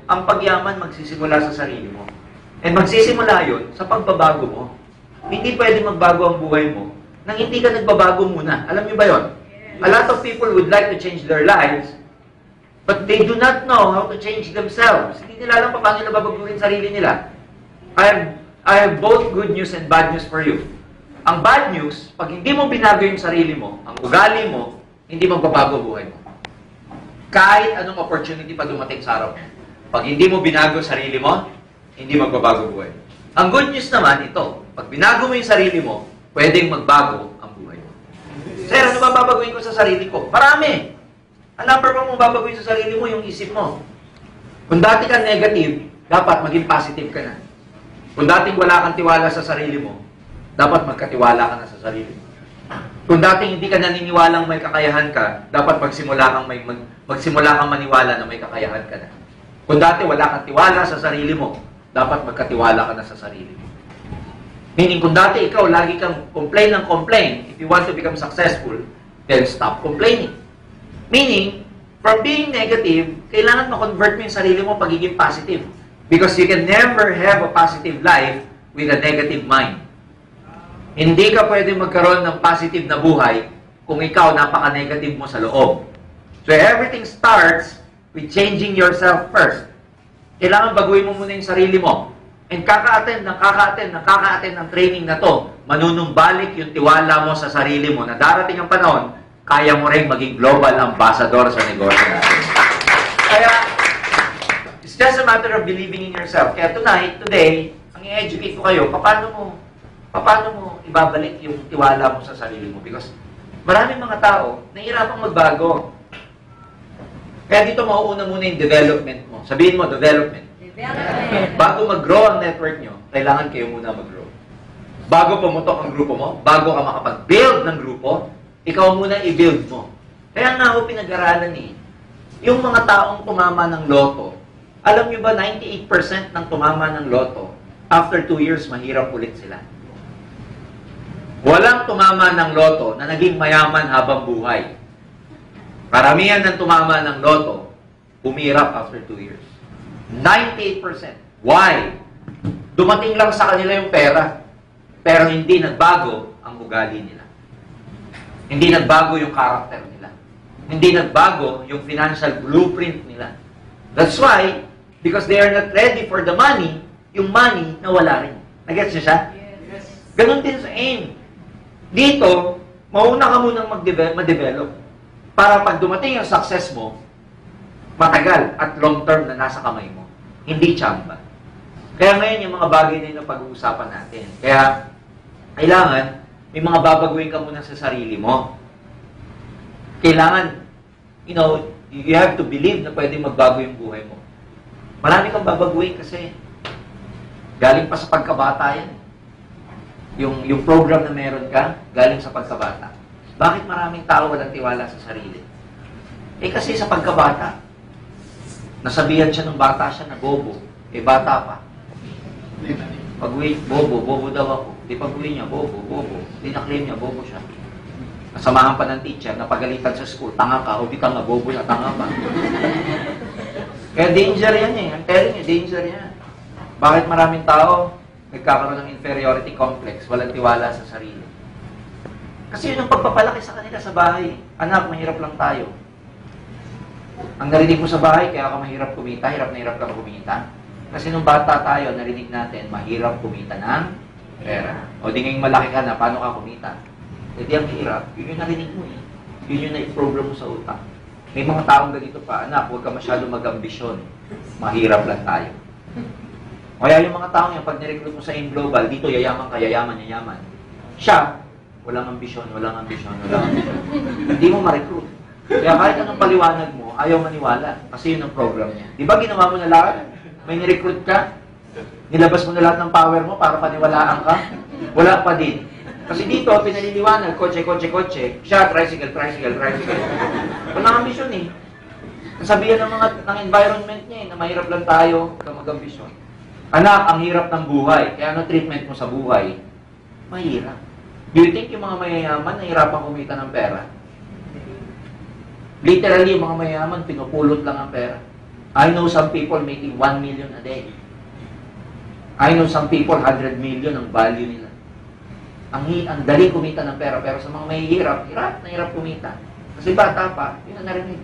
ang pagyaman magsisimula sa sarili mo. And magsisimula yun sa pagbabago mo. Hindi pwede magbago ang buhay mo nang hindi ka nagbabago muna. Alam niyo ba yun? A lot of people would like to change their lives, but they do not know how to change themselves. Hindi nila alam paano nila babaguhin sarili nila. I have both good news and bad news for you. Ang bad news, pag hindi mo binago yung sarili mo, ang ugali mo, hindi magbabago buhay mo. Kahit anong opportunity pa dumating sa araw. Pag hindi mo binago sarili mo, hindi magbabago buhay. Ang good news naman, ito. Pag binago mo yung sarili mo, pwedeng magbago ang buhay mo. Sir, ano ba babaguhin ko sa sarili ko? Marami. Ang number one mong babaguhin sa sarili mo, yung isip mo. Kung dati ka negative, dapat maging positive ka na. Kung dating wala kang tiwala sa sarili mo, dapat magkatiwala ka na sa sarili mo. Kung dating hindi ka naniniwalang may kakayahan ka, dapat magsimula kang maniwala na may kakayahan ka na. Kung dati wala kang tiwala sa sarili mo, dapat magkatiwala ka na sa sarili mo. Meaning, kung dati ikaw, lagi kang complain ng complain, if you want to become successful, then stop complaining. Meaning, from being negative, kailangan ma-convert mo yung sarili mo pagiging positive. Because you can never have a positive life with a negative mind. Hindi ka pwede magkaroon ng positive na buhay kung ikaw napaka-negative mo sa loob. So everything starts with changing yourself first. Kailangan baguhin mo muna yung sarili mo. And kaka-attend ng training na to, manunumbalik yung tiwala mo sa sarili mo na darating ang panahon, kaya mo rin maging global ambassador sa negosyo natin. Kaya, it's just a matter of believing in yourself. Kaya today, ang i-educate ko kayo, paano mo ibabalik yung tiwala mo sa sarili mo? Because maraming mga tao, nahihirapang magbago. Kaya dito mauuna muna yung development mo. Sabihin mo, development. Bago mag-grow ang network nyo, kailangan kayo muna mag-grow. Bago pumutok ang grupo mo, bago ka makapag-build ng grupo, ikaw muna i-build mo. Kaya nga ako pinag-aralan yung mga taong tumama ng loto, alam nyo ba 98% ng tumama ng loto, after 2 years, mahirap ulit sila. Walang tumama ng loto na naging mayaman habang buhay. Karamihan ng tumama ng loto, umirap after 2 years. 98%. Why? Dumating lang sa kanila yung pera, pero hindi nagbago ang ugali nila. Hindi nagbago yung character nila. Hindi nagbago yung financial blueprint nila. That's why, because they are not ready for the money, yung money nawala rin. Nagets niyo siya? Yes. Ganon din sa aim. Dito, mauna ka munang ma-develop para pag dumating yung success mo, matagal at long term na nasa kamay mo. Hindi tsamba. Kaya ngayon yung mga bagay na yun na pag-uusapan natin. Kaya, kailangan, may mga babaguhin ka muna sa sarili mo. Kailangan, you have to believe na pwede magbago yung buhay mo. Marami kang babaguhin kasi galing pa sa pagkabata yan. Yung program na meron ka, galing sa pagkabata. Bakit maraming tao walang tiwala sa sarili? Kasi sa pagkabata, nasabihan siya ng bata siya na bobo. Bata pa. Pag-uwi, bobo daw ako. Di pag-uwi niya, bobo. Di na-claim niya, bobo siya. Nasamahan pa ng teacher, napagalitan sa school, tanga ka, o di ka nga bobo na, tanga ka. Kaya danger yan I'm telling you, danger yan. Bakit maraming tao nagkakaroon ng inferiority complex, walang tiwala sa sarili? Kasi yun ang pagpapalaki sa kanila sa bahay. Anak, mahirap lang tayo. Ang narinig mo sa bahay, kaya ka mahirap kumita, hirap na hirap kang kumita. Kasi nung bata tayo, narinig natin, mahirap kumita ng pera. O di ngayong malaki ka na, paano ka kumita? E di ang hirap, yun yung narinig mo Yun yung na-program mo sa utak. May mga taong ganito pa, anak, huwag ka masyado mag-ambisyon. Mahirap lang tayo. Kaya yung mga taong yan, pag nirecruit mo sa AIM Global, dito yayaman ka, yayaman. Siya, walang ambisyon. Hindi mo ma-recruit. Kaya kahit anong paliwanag mo, ayaw maniwala. Kasi yun ang program niya. Di ba ginawa mo na lahat? May nirecruit ka? Nilabas mo na lahat ng power mo para paniwalaan ka? Wala pa din. Kasi dito, pinaliliwanag, kotse. Siya, tricycle. Walang ambisyon Nasabihan ng environment niya na mahirap lang tayo kung mag-ambisyon. Anak, ang hirap ng buhay. Kaya ano treatment mo sa buhay? Mahirap. Do you think yung mga mayayaman nahirapan kumita ng pera? Literally, yung mga mayaman, pinupulot lang ang pera. I know some people making 1 million a day. I know some people 100 million ang value nila. Ang daling kumita ng pera, pero sa mga mahihirap, hirap na hirap kumita. Kasi bata pa, yun ang narinig.